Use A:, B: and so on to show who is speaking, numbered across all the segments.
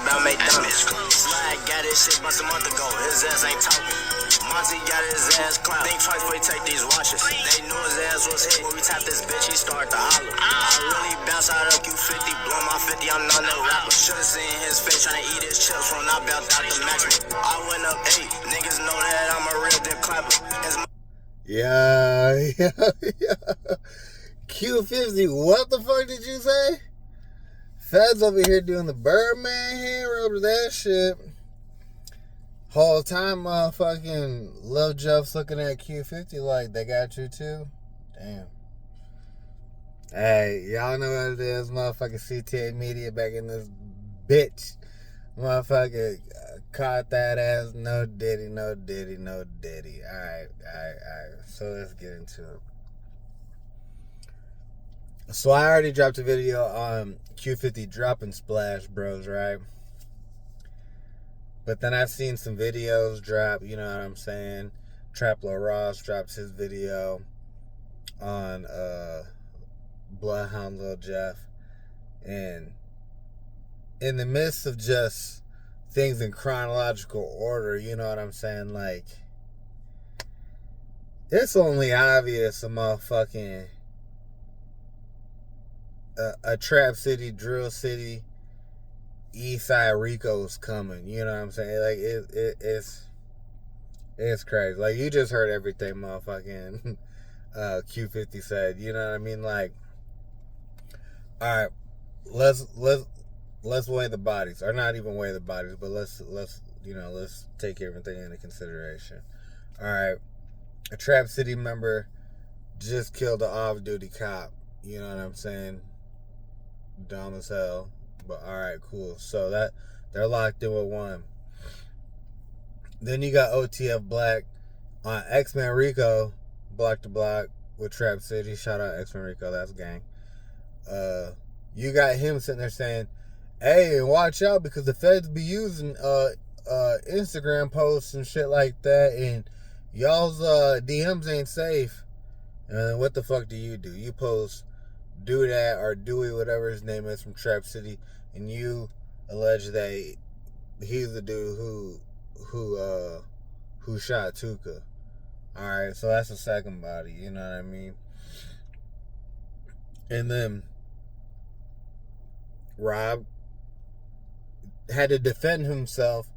A: about McDonald's. Slag got his shit bust a month ago, his ass ain't talking. Monty got his ass clapped. Think twice before he take these watches. They knew his ass was hit. When we tapped this bitch, he started to holler. I really bounce out of Q50, blow my 50, I'm not no rapper. Should've seen his face trying to eat his chips when I bounced out the mattress. I went up 8, niggas know that I'm a real good clapper.
B: Yeah. Q50, what the fuck did you say? Feds over here doing the Birdman hand rubs, that shit. Whole time motherfucking Lil Jeff's looking at Q50 like, they got you too? Damn. Hey, y'all know what it is, motherfucking CTA Media back in this bitch. Motherfucker caught that ass, no diddy. Alright. So let's get into it. So I already dropped a video on Q50 dropping Splash Bros, right? But then I've seen some videos drop, you know what I'm saying? Traplo Ross drops his video on Bloodhound Lil Jeff. And in the midst of just things in chronological order, you know what I'm saying? Like, it's only obvious a motherfucking a Trap City, Drill City, Eastside RICO's coming. You know what I'm saying? Like, it's crazy. Like, you just heard everything motherfucking Q50 said. You know what I mean? Like, all right, let's weigh the bodies, or not even weigh the bodies, but let's take everything into consideration. All right, a Trap City member just killed an off-duty cop. You know what I'm saying? Dumb as hell, but all right, cool. So that they're locked in with one. Then you got OTF Black on X-Men Rico, block to block with Trap City. Shout out X-Men Rico, that's gang. You got him sitting there saying, "Hey, watch out because the feds be using Instagram posts and shit like that, and y'all's DMs ain't safe." And what the fuck do? You post Do That or Dewey, whatever his name is, from Trap City, and you allege that he's the dude who shot Tuka. Alright, so that's the second body, you know what I mean? And then Rob had to defend himself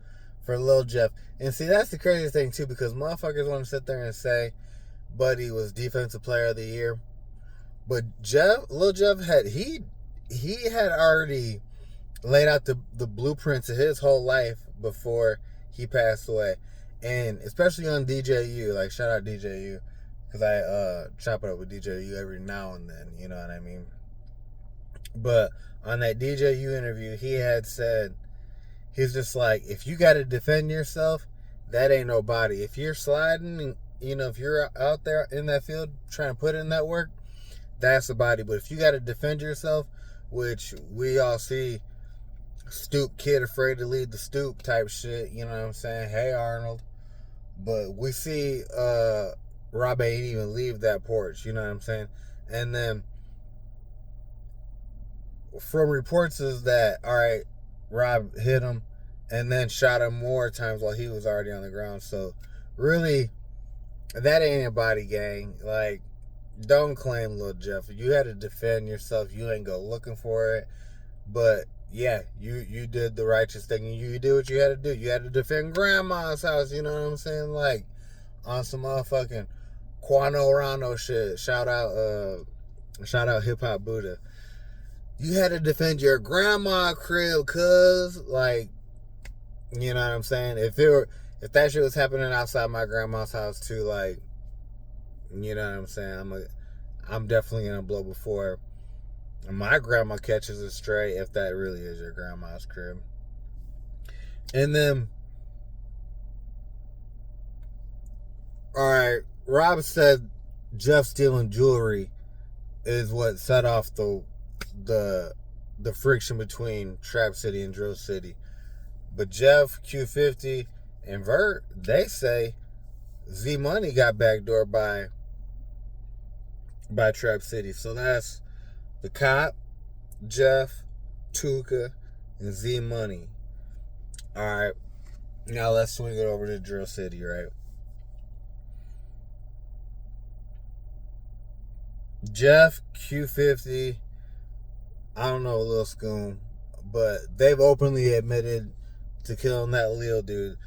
B: for Lil Jeff. And see, that's the craziest thing too, because motherfuckers want to sit there and say Buddy was Defensive Player of the Year. But Lil Jeff had already laid out the blueprints of his whole life before he passed away. And especially on DJU, like, shout out DJU, because I chop it up with DJU every now and then, you know what I mean? But on that DJU interview, he had said, he's just like, if you got to defend yourself, that ain't no body. If you're sliding, you know, if you're out there in that field trying to put in that work, that's a body. But if you got to defend yourself, which we all see, stoop kid afraid to lead the stoop type shit, you know what I'm saying? Hey, Arnold. But we see Rob ain't even leave that porch, you know what I'm saying? And then from reports is that, all right, Rob hit him and then shot him more times while he was already on the ground. So really, that ain't a body, gang. Like, don't claim Lil Jeff. You had to defend yourself. You ain't go looking for it. But yeah, you did the righteous thing. You did what you had to do. You had to defend Grandma's house. You know what I'm saying? Like, on some motherfucking Quano Rano shit. Shout out Hip Hop Buddha. You had to defend your grandma crib, cuz, like, you know what I'm saying? If that shit was happening outside my grandma's house too, like, you know what I'm saying? I'm definitely gonna blow before my grandma catches a stray, if that really is your grandma's crib. And then, alright, Rob said Jeff stealing jewelry is what set off the friction between Trap City and Drill City. But Jeff, Q50, and Vert, they say Z Money got backdoored by Trap City. So that's the cop, Jeff, Tuka, and Z Money. Alright. Now let's swing it over to Drill City, right? Jeff, Q50, I don't know, Lil Scoom, but they've openly admitted to killing that Lil dude.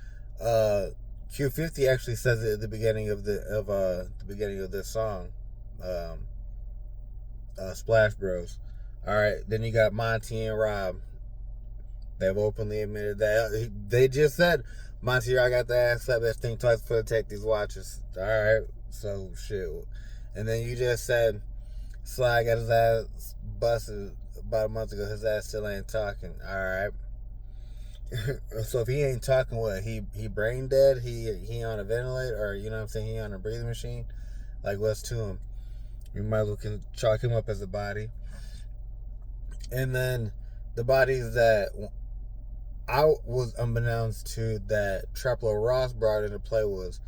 B: Q50 actually says it at the beginning of the beginning of this song, um, Splash Bros. All right, then you got Monty and Rob. They've openly admitted that. They just said, Monty, I got the ass slap that thing twice before to take these watches. All right, so shit. And then you just said Sly got his ass busted about a month ago. His ass still ain't talking. All right. So if he ain't talking, what, he brain dead? He on a ventilator, or you know what I'm saying? He on a breathing machine? Like, what's to him? You might as well can chalk him up as a body. And then the bodies that I was unbeknownst to that Traplo Ross brought into play was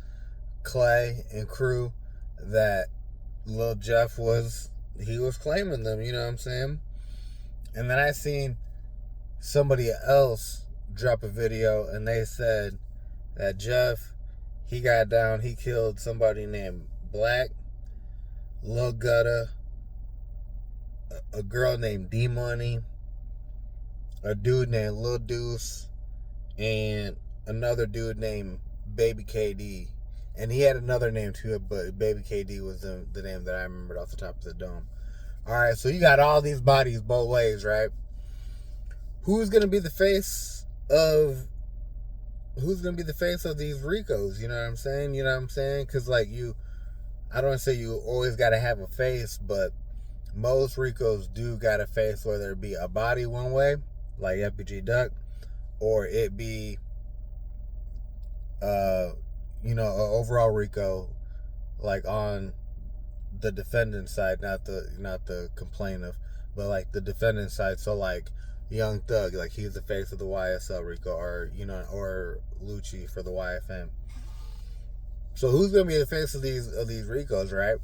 B: Clay and crew, that Lil Jeff was claiming them, you know what I'm saying? And then I seen somebody else drop a video and they said that Jeff, he got down, he killed somebody named Black, Lil Gutta, a girl named D Money, a dude named Lil Deuce, and another dude named Baby KD. And he had another name too, but Baby KD was the name that I remembered off the top of the dome. Alright, so you got all these bodies both ways, right? Who's gonna be the face of these RICOs? You know what I'm saying? You know what I'm saying? Because like I don't want to say you always gotta have a face, but most RICOs do got a face, whether it be a body one way, like FBG Duck, or it be an overall RICO, like on the defendant side, not the complainant, but like the defendant side. So like Young Thug, like he's the face of the YSL RICO, or or Lucci for the YFM. So who's gonna be the face of these RICOs, right?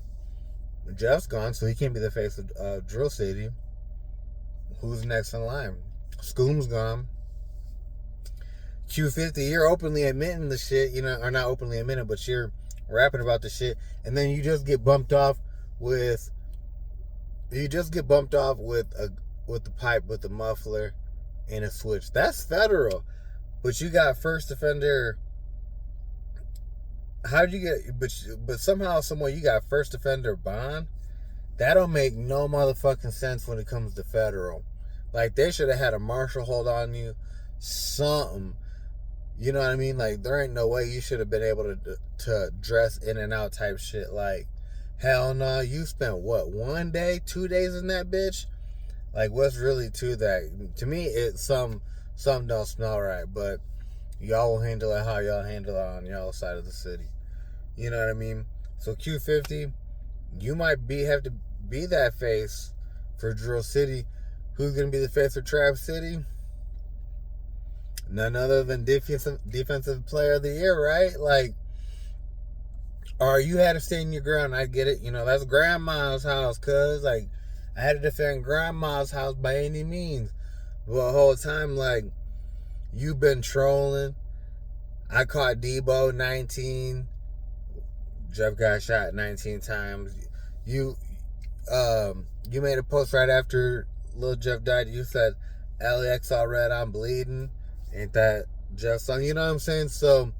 B: Jeff's gone, so he can't be the face of Drill City. Who's next in line? Scoom's gone. Q50, you're openly admitting the shit, or not openly admitting, but you're rapping about the shit, and then you just get bumped off with the pipe with the muffler and a switch. That's federal. But you got first offender. How did you get? But somehow, somewhere, you got first offender bond. That don't make no motherfucking sense when it comes to federal. Like, they should have had a marshal hold on you, something. You know what I mean? Like, there ain't no way you should have been able to dress in and out type shit. Like, hell no. You spent what, 1 day, 2 days in that bitch? Like, what's really to that? To me, it's some don't smell right, but y'all will handle it how y'all handle it on y'all side of the city. You know what I mean? So Q50, you might have to be that face for Drill City. Who's gonna be the face for Trap City? None other than defensive player of the year, right? Like, or you had to stand your ground. I get it. That's grandma's house, cuz like I had to defend grandma's house by any means. But the whole time, like, you've been trolling. I caught Debo 19. Jeff got shot 19 times. You made a post right after Lil Jeff died. You said, LAX all red, I'm bleeding. Ain't that Jeff's song? You know what I'm saying? So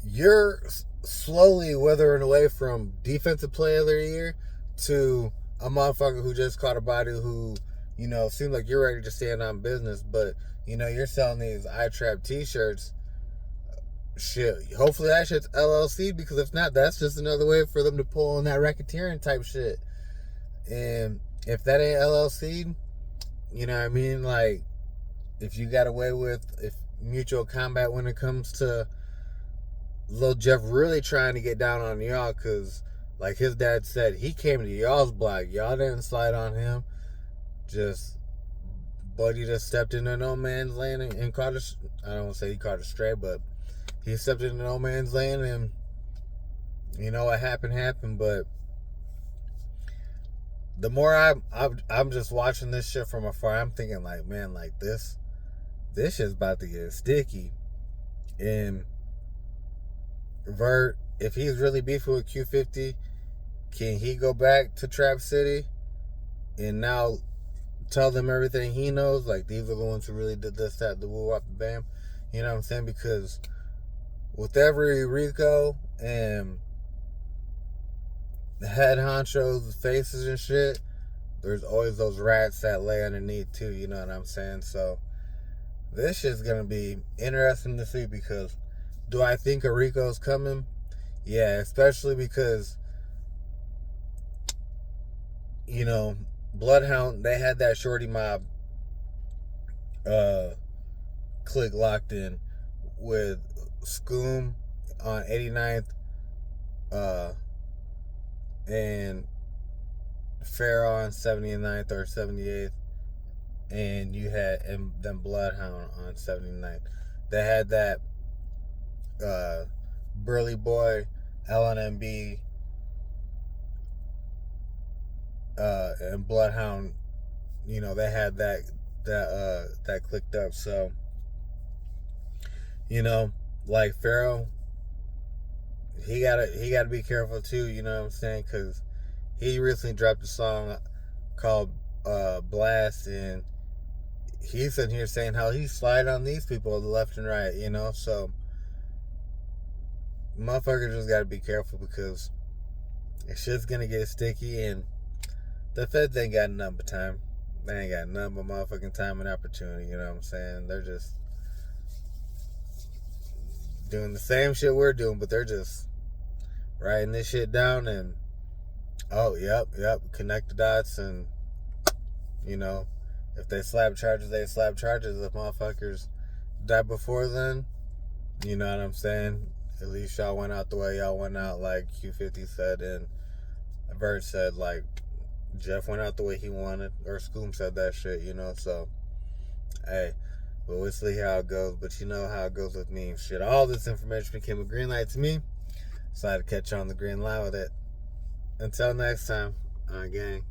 B: you're slowly withering away from defensive player of the year to a motherfucker who just caught a body who, seems like you're ready to stand on business, but, you're selling these iTrap t-shirts. Shit, hopefully that shit's LLC, because if not, that's just another way for them to pull on that racketeering type shit. And if that ain't LLC, you know what I mean? Like, if you got away with mutual combat when it comes to Lil Jeff really trying to get down on y'all, because like his dad said, he came to y'all's block. Y'all didn't slide on him. Buddy just stepped into no man's land and caught I don't want to say he caught a stray, but he stepped into no man's land, and what happened. But the more I'm just watching this shit from afar, I'm thinking like, man, like this this shit's about to get sticky. And Vert, if he's really beefing with Q50, can he go back to Trap City and now tell them everything he knows? Like, these are the ones who really did this, that, the woo, wop, the bam. You know what I'm saying? Because with every RICO and the head honchos, faces and shit, there's always those rats that lay underneath too, you know what I'm saying? So this shit's gonna be interesting to see, because do I think a RICO's coming? Yeah, especially because, you know, Bloodhound, they had that Shorty Mob clique locked in with Scoom on 89th and Pharaoh on 79th or 78th, and you had and then Bloodhound on 79th. They had that Burly Boy, LNMB, and Bloodhound. You know, they had that clicked up. So, you know, like Pharaoh, he gotta be careful too. You know what I'm saying? Because he recently dropped a song called Blast, and he's in here saying how he slide on these people left and right, you know. So motherfuckers just gotta be careful, because shit's gonna get sticky, and the feds ain't got nothing but time. They ain't got nothing but motherfucking time and opportunity, you know what I'm saying? They're just doing the same shit we're doing, but they're just writing this shit down and, oh, yep, connect the dots, and, you know, if they slap charges, they slap charges. If motherfuckers die before then, you know what I'm saying? At least y'all went out the way y'all went out, like Q50 said, and Vert said, like, Jeff went out the way he wanted, or Scoom said that shit, you know. So, hey, but we'll see how it goes. But you know how it goes with me. Shit, all this information became a green light to me, so I had to catch on the green light with it. Until next time, gang.